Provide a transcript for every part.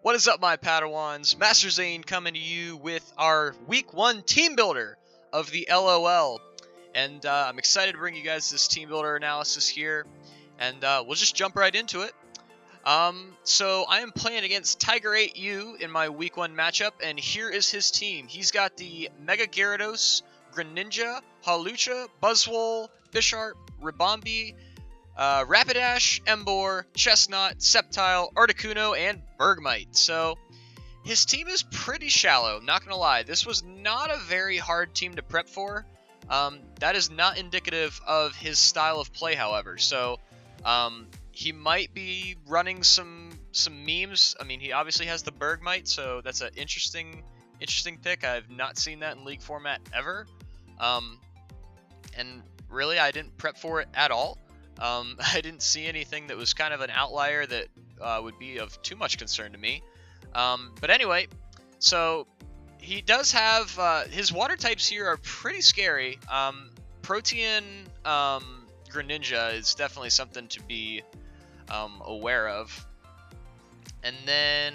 What is up, my Padawans? MasterZane coming to you with our Week 1 Team Builder of the LOL. And I'm excited to bring you guys this Team Builder analysis here. And we'll just jump right into it. So I am playing against Tiger8u in my Week 1 matchup. And here is his team. He's got the Mega Gyarados, Greninja, Hawlucha, Buzzwole, Bisharp, Ribombee, Rapidash, Emboar, Chestnut, Sceptile, Articuno, and Bergmite. So his team is pretty shallow, not gonna lie. This was not a very hard team to prep for. That is not indicative of his style of play, however. So he might be running some memes. I mean, he obviously has the Bergmite, so that's an interesting pick. I've not seen that in League format ever. And really, I didn't prep for it at all. I didn't see anything that was kind of an outlier that would be of too much concern to me. But anyway, so he does have his water types here are pretty scary. Protean Greninja is definitely something to be aware of. And then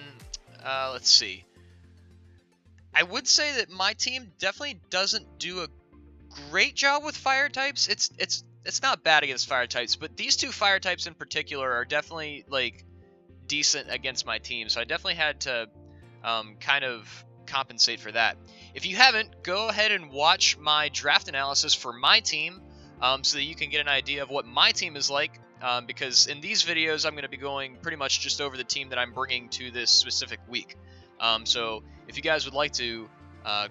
let's see. I would say that my team definitely doesn't do a great job with fire types. It's not bad against fire types, but these two fire types in particular are definitely like decent against my team. So I definitely had to kind of compensate for that. If you haven't, go ahead and watch my draft analysis for my team so that you can get an idea of what my team is like. Because in these videos, I'm going to be going pretty much just over the team that I'm bringing to this specific week. So if you guys would like to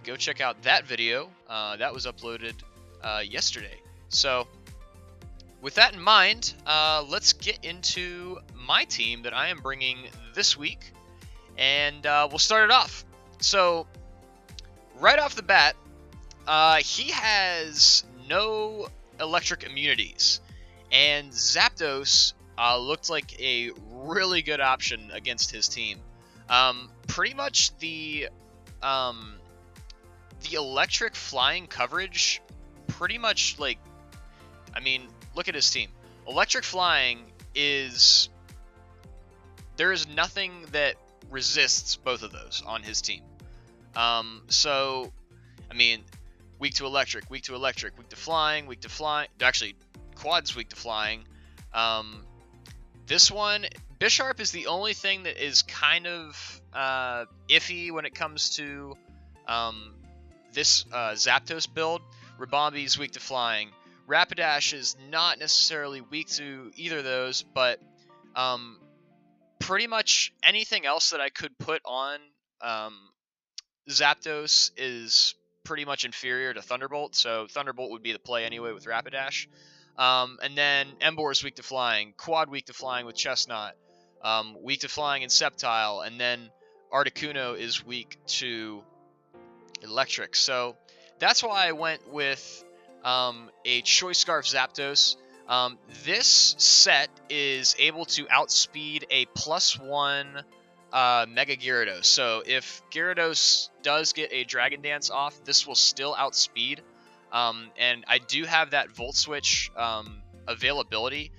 go check out that video, that was uploaded yesterday. So with that in mind, let's get into my team that I am bringing this week, and we'll start it off. So, right off the bat, he has no electric immunities, and Zapdos looked like a really good option against his team. Pretty much the electric flying coverage, pretty much like, I mean, look at his team. Electric flying is... there is nothing that resists both of those on his team. So, I mean, weak to electric, weak to electric, weak to flying, weak to flying. Actually, Quad's weak to flying. This one, Bisharp is the only thing that is kind of iffy when it comes to this Zapdos build. Ribombee's weak to flying. Rapidash is not necessarily weak to either of those, but pretty much anything else that I could put on Zapdos is pretty much inferior to Thunderbolt, so Thunderbolt would be the play anyway with Rapidash. And then Emboar is weak to flying, Quad weak to flying with Chestnut, weak to flying in Sceptile, and then Articuno is weak to electric. So that's why I went with a Choice Scarf Zapdos. This set is able to outspeed a +1 Mega Gyarados. So if Gyarados does get a Dragon Dance off, this will still outspeed. And I do have that Volt Switch availability.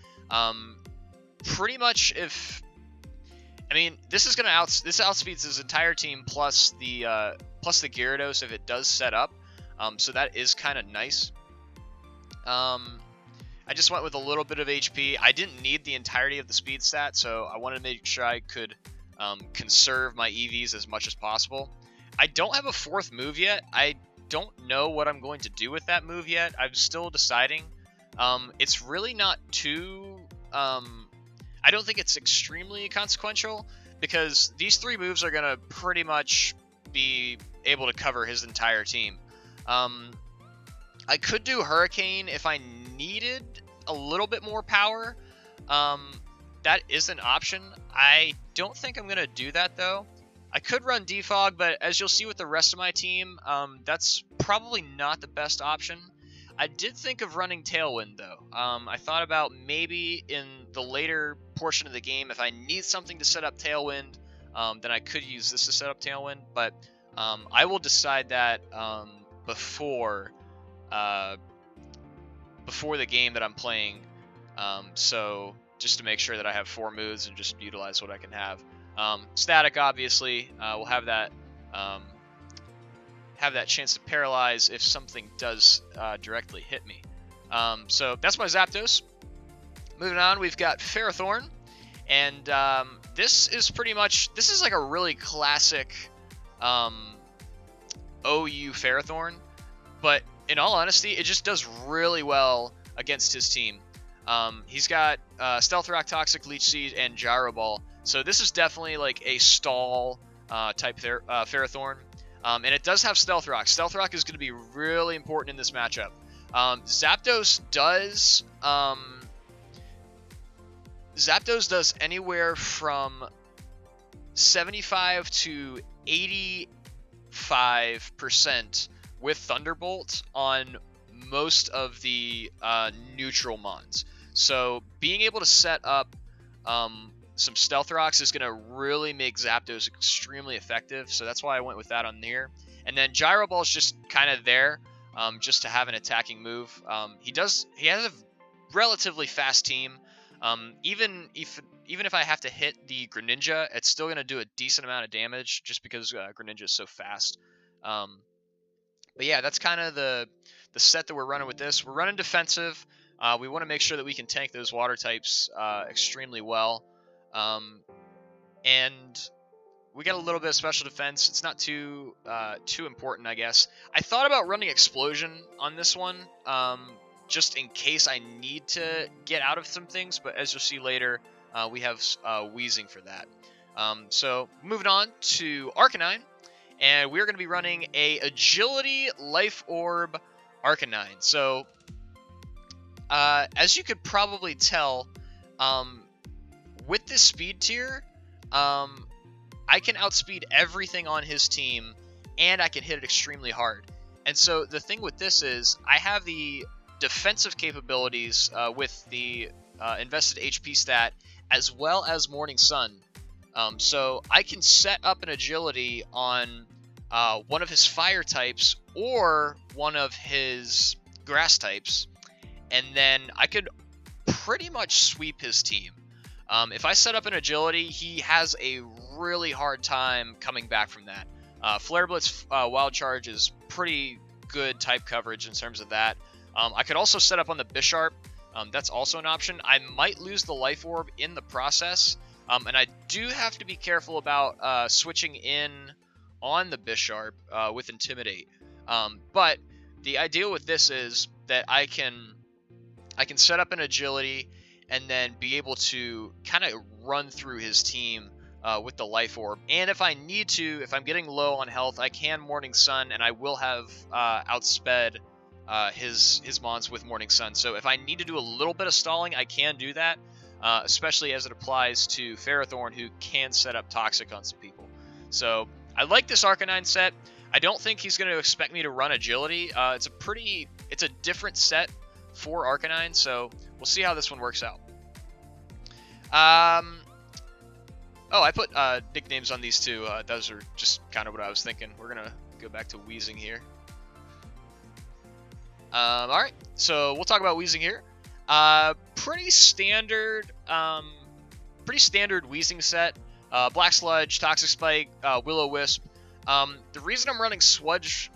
Pretty much if... I mean, this outspeeds his entire team plus the Gyarados if it does set up. So that is kind of nice. I just went with a little bit of HP. I didn't need the entirety of the speed stat, so I wanted to make sure I could conserve my EVs as much as possible. I don't have a fourth move yet. I don't know what I'm going to do with that move yet. I'm still deciding. It's really not too... I don't think it's extremely consequential, because these three moves are going to pretty much be able to cover his entire team. I could do Hurricane if I needed a little bit more power. That is an option. I don't think I'm going to do that, though. I could run Defog, but as you'll see with the rest of my team, that's probably not the best option. I did think of running Tailwind, though. I thought about maybe in the later portion of the game, if I need something to set up Tailwind, then I could use this to set up Tailwind, but I will decide that before the game that I'm playing, so just to make sure that I have 4 moves and just utilize what I can have. Static, obviously, will have that chance to paralyze if something does directly hit me. So that's my Zapdos. Moving on, we've got Ferrothorn, and this is like a really classic OU Ferrothorn, but in all honesty, it just does really well against his team. He's got Stealth Rock, Toxic Leech Seed, and Gyro Ball, so this is definitely like a stall type Ferrothorn. And it does have Stealth Rock. Stealth Rock is going to be really important in this matchup. Zapdos does anywhere from 75 to 85% with Thunderbolt on most of the neutral mons. So being able to set up some Stealth Rocks is going to really make Zapdos extremely effective, so that's why I went with that on there. And then Gyro Ball is just kind of there, just to have an attacking move. He has a relatively fast team. Even if I have to hit the Greninja, it's still going to do a decent amount of damage, just because Greninja is so fast. But yeah, that's kind of the set that we're running with this. We're running defensive. We want to make sure that we can tank those water types extremely well. And we got a little bit of special defense. It's not too important, I guess. I thought about running Explosion on this one, just in case I need to get out of some things. But as you'll see later, we have Wheezing for that. So moving on to Arcanine, and we're going to be running a Agility Life Orb Arcanine. So as you could probably tell, with this speed tier, I can outspeed everything on his team, and I can hit it extremely hard. And so the thing with this is, I have the defensive capabilities with the invested HP stat, as well as Morning Sun. So I can set up an agility on one of his fire types or one of his grass types, and then I could pretty much sweep his team. If I set up an agility, he has a really hard time coming back from that. Flare Blitz Wild Charge is pretty good type coverage in terms of that. I could also set up on the Bisharp. That's also an option. I might lose the Life Orb in the process, and I do have to be careful about switching in on the Bisharp with Intimidate. But the idea with this is that I can set up an agility and then be able to kind of run through his team with the Life Orb. And if I need to, if I'm getting low on health, I can Morning Sun, and I will have outsped his mons with Morning Sun. So if I need to do a little bit of stalling, I can do that, especially as it applies to Ferrothorn, who can set up Toxic on some people. So I like this Arcanine set. I don't think he's going to expect me to run Agility. It's a different set for Arcanine, so we'll see how this one works out. Oh, I put nicknames on these two. Those are just kind of what I was thinking. We're going to go back to Wheezing here. Alright, so we'll talk about Wheezing here. Pretty standard Wheezing set. Black Sludge, Toxic Spike, Will-O-Wisp. The reason I'm running Sludge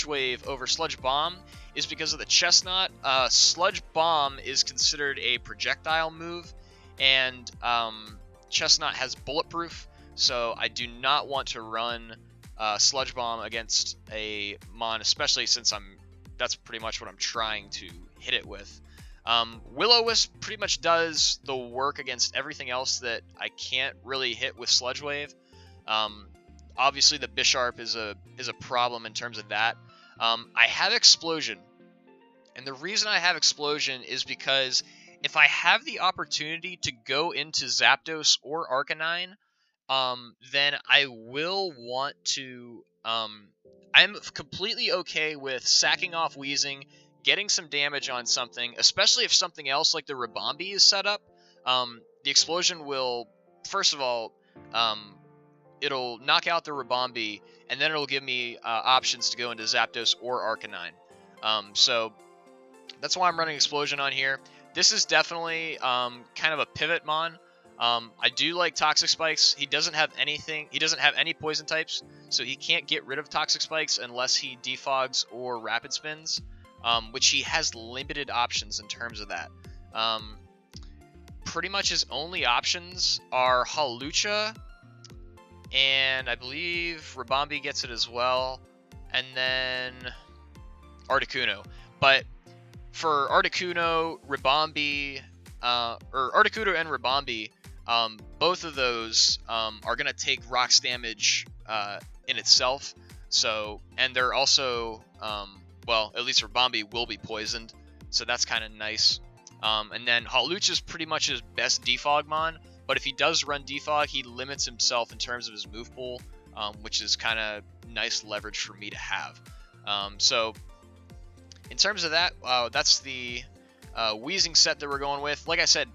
Wave over Sludge Bomb is because of the Chestnut. Sludge Bomb is considered a projectile move, and Chestnut has bulletproof, so I do not want to run Sludge Bomb against a mon, especially since that's pretty much what I'm trying to hit it with. Will-O-Wisp pretty much does the work against everything else that I can't really hit with Sludge Wave. Obviously, the Bisharp is a problem in terms of that. I have Explosion, and the reason I have Explosion is because if I have the opportunity to go into Zapdos or Arcanine, then I will want to... I'm completely okay with sacking off Wheezing, getting some damage on something, especially if something else like the Ribombee is set up. The Explosion will, first of all, it'll knock out the Ribombee, and then it'll give me options to go into Zapdos or Arcanine. So that's why I'm running Explosion on here. This is definitely kind of a pivot mon. I do like Toxic Spikes. He doesn't have anything. He doesn't have any poison types, so he can't get rid of Toxic Spikes unless he defogs or Rapid Spins, which he has limited options in terms of that. Pretty much his only options are Hawlucha, and I believe Ribombee gets it as well, and then Articuno. But for Articuno, Ribombee, or Articuno and Ribombee, both of those are going to take rocks damage in itself. So, and they're also, well, at least Ribombee will be poisoned, so that's kind of nice. And then Hawlucha is pretty much his best defogmon, but if he does run defog, he limits himself in terms of his move pool, which is kind of nice leverage for me to have. So in terms of that, that's the Weezing set that we're going with. Like I said,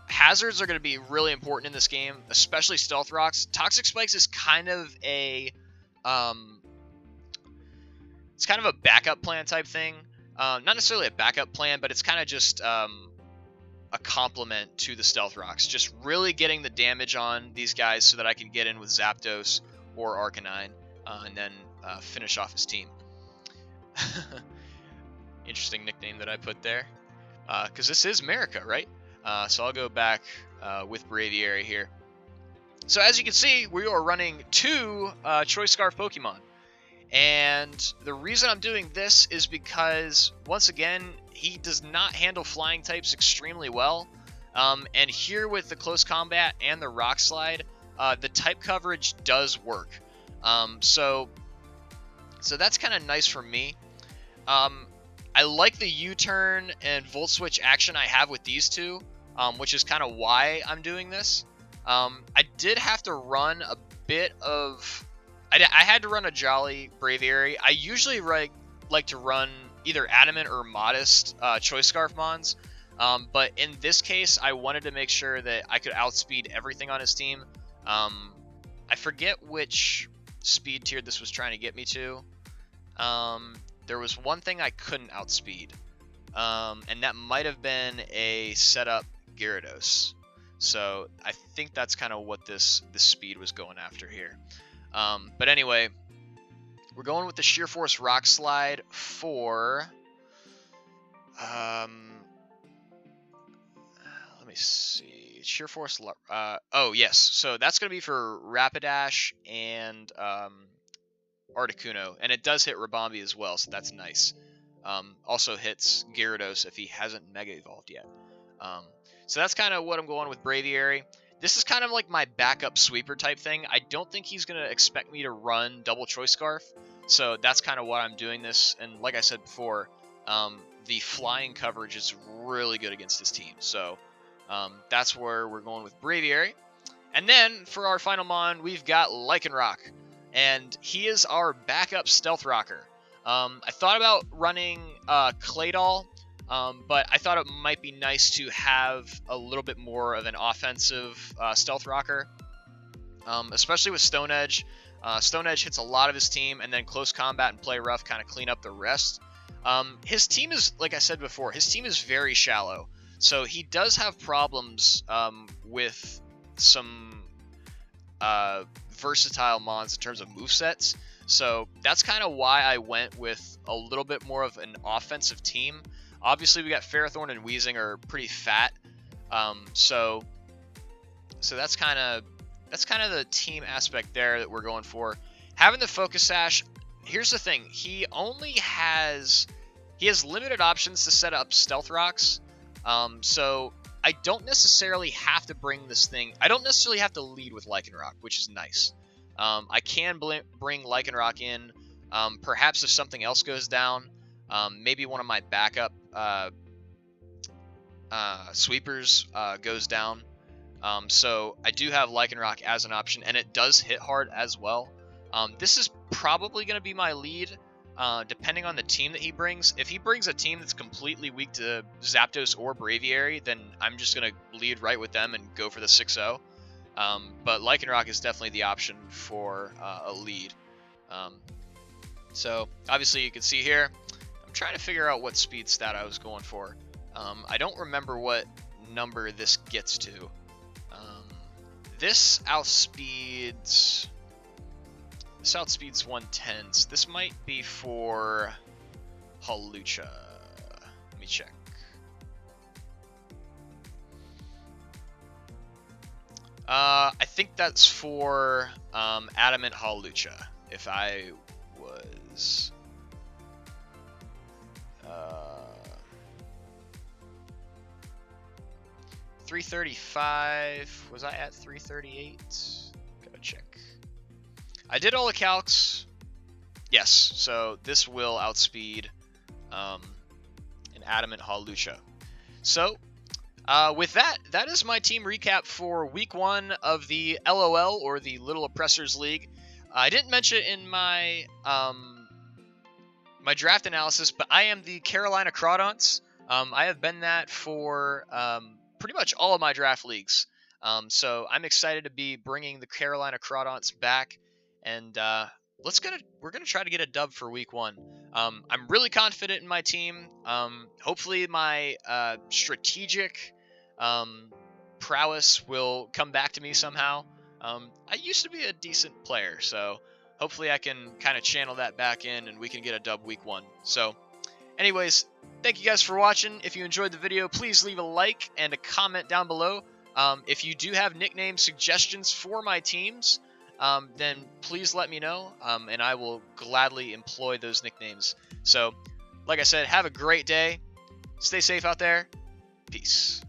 hazards are going to be really important in this game, especially Stealth Rocks. Toxic Spikes is kind of a it's kind of a backup plan type thing. Not necessarily a backup plan, but it's kind of just a complement to the Stealth Rocks. Just really getting the damage on these guys so that I can get in with Zapdos or Arcanine and then finish off his team. Interesting nickname that I put there. Because this is America, right? So I'll go back with Braviary here. So as you can see, we are running 2 Choice Scarf Pokemon. And the reason I'm doing this is because, once again, he does not handle flying types extremely well. And here with the Close Combat and the Rock Slide, the type coverage does work. So that's kind of nice for me. I like the U-turn and Volt Switch action I have with these two, which is kind of why I'm doing this. I did have to run a bit of... I had to run a Jolly Braviary. I usually like to run either Adamant or Modest Choice Scarf Mons, but in this case, I wanted to make sure that I could outspeed everything on his team. I forget which speed tier this was trying to get me to. There was one thing I couldn't outspeed, and that might have been a setup Gyarados. So I think that's kind of what this speed was going after here. But anyway, we're going with the Sheer Force Rock Slide for... let me see. Sheer Force... oh, yes. So that's going to be for Rapidash and Articuno. And it does hit Ribombee as well, so that's nice. Also hits Gyarados if he hasn't Mega Evolved yet. So that's kind of what I'm going with Braviary. This is kind of like my backup sweeper type thing. I don't think he's going to expect me to run double Choice Scarf. So that's kind of why I'm doing this. And like I said before, the flying coverage is really good against this team. So that's where we're going with Braviary. And then for our final mon, we've got Lycanrock. And he is our backup Stealth Rocker. I thought about running Claydol. But I thought it might be nice to have a little bit more of an offensive Stealth Rocker, especially with Stone Edge. Stone Edge hits a lot of his team, and then Close Combat and Play Rough kind of clean up the rest. His team is, like I said before, his team is very shallow, so he does have problems with some versatile mons in terms of movesets. So that's kind of why I went with a little bit more of an offensive team. Obviously, we got Ferrothorn and Weezing are pretty fat, so that's kind of the team aspect there that we're going for. Having the Focus Sash, here's the thing: he has limited options to set up Stealth Rocks, so I don't necessarily have to bring this thing. I don't necessarily have to lead with Lycanrock, which is nice. I can bring Lycanrock in, perhaps if something else goes down. Maybe one of my backup sweepers goes down. So I do have Lycanrock as an option, and it does hit hard as well. This is probably going to be my lead, depending on the team that he brings. If he brings a team that's completely weak to Zapdos or Braviary, then I'm just going to lead right with them and go for the 6-0. But Lycanrock is definitely the option for a lead. So obviously you can see here, I'm trying to figure out what speed stat I was going for. I don't remember what number this gets to. this outspeeds 110. So this might be for Hawlucha. Let me check. I think that's for Adamant Hawlucha. If I was 335. Was I at 338? Gotta check. I did all the calcs. Yes, so this will outspeed an Adamant Hawlucha. So, with that, that is my team recap for Week 1 of the LOL, or the Little Oppressors League. I didn't mention it in my my draft analysis, but I am the Carolina Crawdons. I have been that for pretty much all of my draft leagues. So I'm excited to be bringing the Carolina Crawdons back, and we're gonna try to get a dub for Week 1. I'm really confident in my team. Hopefully my strategic prowess will come back to me somehow. I used to be a decent player, so hopefully I can kind of channel that back in and we can get a dub Week 1. So anyways, thank you guys for watching. If you enjoyed the video, please leave a like and a comment down below. If you do have nickname suggestions for my teams, then please let me know, and I will gladly employ those nicknames. So, like I said, have a great day. Stay safe out there. Peace.